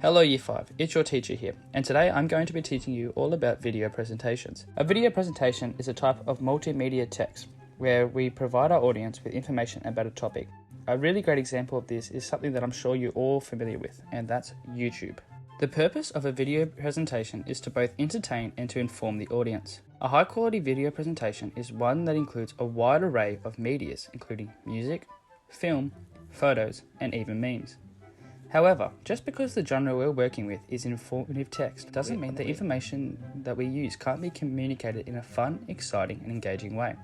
Hello Year 5, it's your teacher here, and today I'm going to be teaching you all about video presentations. A video presentation is a type of multimedia text where we provide our audience with information about a topic. A really great example of this is something that I'm sure you're all familiar with, and that's YouTube. The purpose of a video presentation is to both entertain and to inform the audience. A high quality video presentation is one that includes a wide array of medias, including music, film, photos, and even memes. However, just because the genre we're working with is informative text doesn't mean the information that we use can't be communicated in a fun, exciting, and engaging way.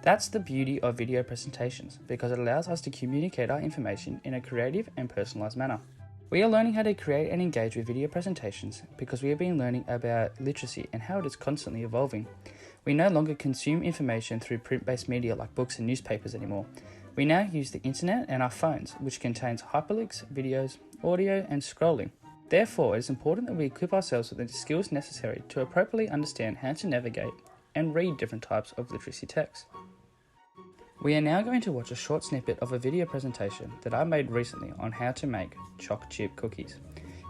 That's the beauty of video presentations, because it allows us to communicate our information in a creative and personalized manner. We are learning how to create and engage with video presentations because we have been learning about literacy and how it is constantly evolving. We no longer consume information through print-based media like books and newspapers anymore. We now use the internet and our phones, which contains hyperlinks, videos, audio, and scrolling. Therefore, it is important that we equip ourselves with the skills necessary to appropriately understand how to navigate and read different types of literacy text. We are now going to watch a short snippet of a video presentation that I made recently on how to make chocolate chip cookies.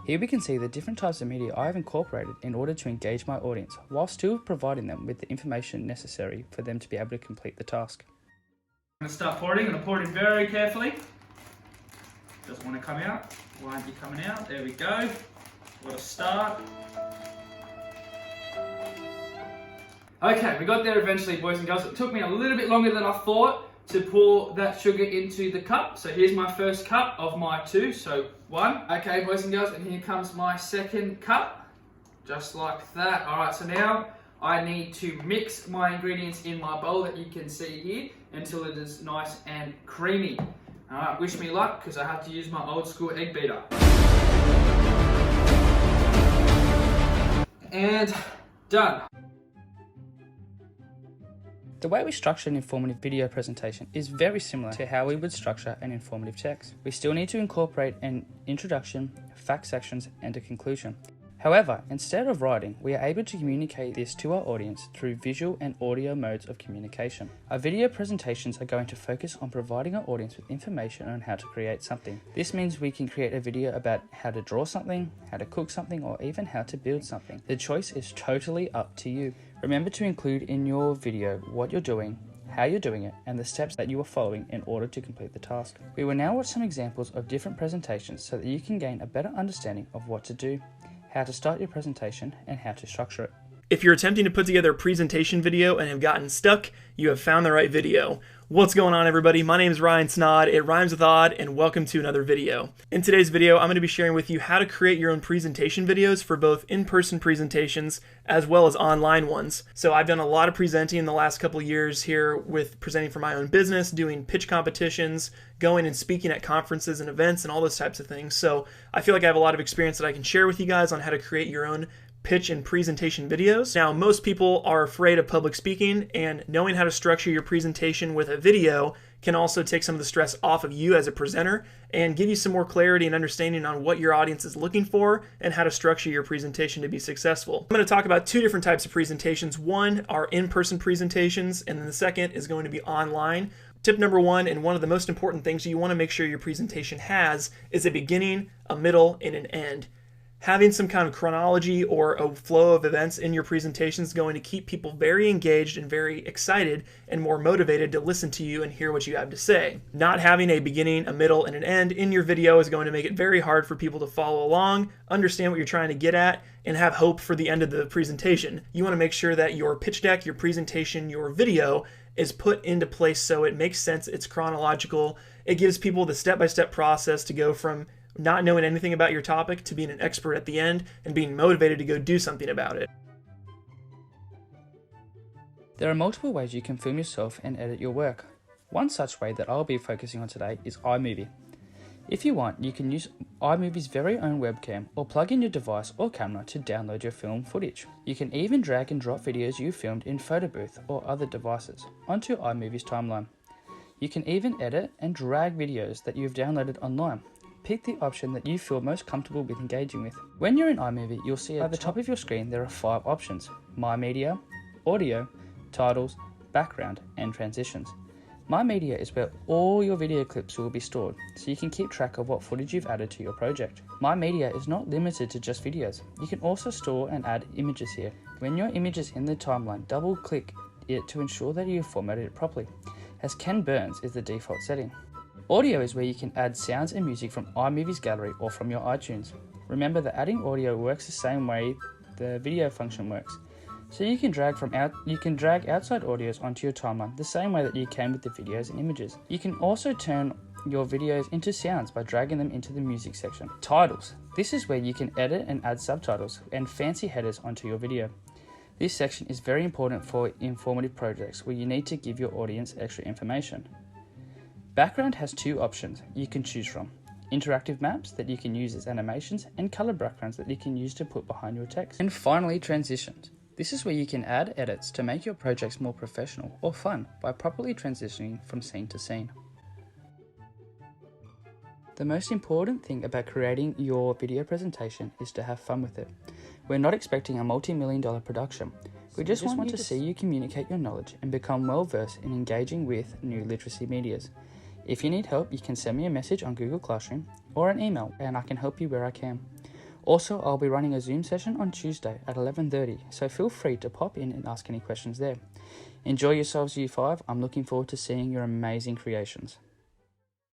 Here we can see the different types of media I have incorporated in order to engage my audience, while still providing them with the information necessary for them to be able to complete the task. I'm going to start pouring. I'm going to pour it in very carefully. Doesn't want to come out. Won't be coming out. There we go. What a start. Okay, we got there eventually, boys and girls. It took me a little bit longer than I thought to pour that sugar into the cup. So here's my first cup of my two. So one. Okay, boys and girls, and here comes my second cup. Just like that. All right, so now I need to mix my ingredients in my bowl that you can see here until it is nice and creamy. Alright, wish me luck because I have to use my old school egg beater. And done. The way we structure an informative video presentation is very similar to how we would structure an informative text. We still need to incorporate an introduction, fact sections, and a conclusion. However, instead of writing, we are able to communicate this to our audience through visual and audio modes of communication. Our video presentations are going to focus on providing our audience with information on how to create something. This means we can create a video about how to draw something, how to cook something, or even how to build something. The choice is totally up to you. Remember to include in your video what you're doing, how you're doing it, and the steps that you are following in order to complete the task. We will now watch some examples of different presentations so that you can gain a better understanding of what to do, how to start your presentation, and how to structure it. If you're attempting to put together a presentation video and have gotten stuck, you have found the right video. What's going on, everybody? My name is Ryan Snod, it rhymes with odd, and welcome to another video. In today's video, I'm going to be sharing with you how to create your own presentation videos for both in-person presentations as well as online ones. So I've done a lot of presenting in the last couple of years here with presenting for my own business, doing pitch competitions, going and speaking at conferences and events and all those types of things. So I feel like I have a lot of experience that I can share with you guys on how to create your own pitch and presentation videos. Now, most people are afraid of public speaking, and knowing how to structure your presentation with a video can also take some of the stress off of you as a presenter and give you some more clarity and understanding on what your audience is looking for and how to structure your presentation to be successful. I'm going to talk about two different types of presentations. One are in-person presentations, and then the second is going to be online. Tip number one, and one of the most important things you want to make sure your presentation has, is a beginning, a middle, and an end. Having some kind of chronology or a flow of events in your presentation is going to keep people very engaged and very excited and more motivated to listen to you and hear what you have to say. Not having a beginning, a middle, and an end in your video is going to make it very hard for people to follow along, understand what you're trying to get at, and have hope for the end of the presentation. You want to make sure that your pitch deck, your presentation, your video is put into place so it makes sense, it's chronological, it gives people the step-by-step process to go from not knowing anything about your topic to being an expert at the end and being motivated to go do something about it. There are multiple ways you can film yourself and edit your work. One such way that I'll be focusing on today is iMovie. If you want, you can use iMovie's very own webcam or plug in your device or camera to download your film footage. You can even drag and drop videos you filmed in Photo Booth or other devices onto iMovie's timeline. You can even edit and drag videos that you've downloaded online. Pick the option that you feel most comfortable with engaging with. When you're in iMovie, you'll see at the top of your screen there are 5 options: My Media, Audio, Titles, Background, and Transitions. My Media is where all your video clips will be stored, so you can keep track of what footage you've added to your project. My Media is not limited to just videos. You can also store and add images here. When your image is in the timeline, double click it to ensure that you've formatted it properly, as Ken Burns is the default setting. Audio is where you can add sounds and music from iMovie's gallery or from your iTunes. Remember that adding audio works the same way the video function works. So you can drag outside audios onto your timeline the same way that you can with the videos and images. You can also turn your videos into sounds by dragging them into the music section. Titles. This is where you can edit and add subtitles and fancy headers onto your video. This section is very important for informative projects where you need to give your audience extra information. Background has two options you can choose from: interactive maps that you can use as animations and color backgrounds that you can use to put behind your text. And finally, transitions. This is where you can add edits to make your projects more professional or fun by properly transitioning from scene to scene. The most important thing about creating your video presentation is to have fun with it. We're not expecting a multi-million-dollar production. We just want to see you communicate your knowledge and become well versed in engaging with new literacy medias. If you need help, you can send me a message on Google Classroom or an email, and I can help you where I can. Also, I'll be running a Zoom session on Tuesday at 11:30, so feel free to pop in and ask any questions there. Enjoy yourselves, Year 5. I'm looking forward to seeing your amazing creations.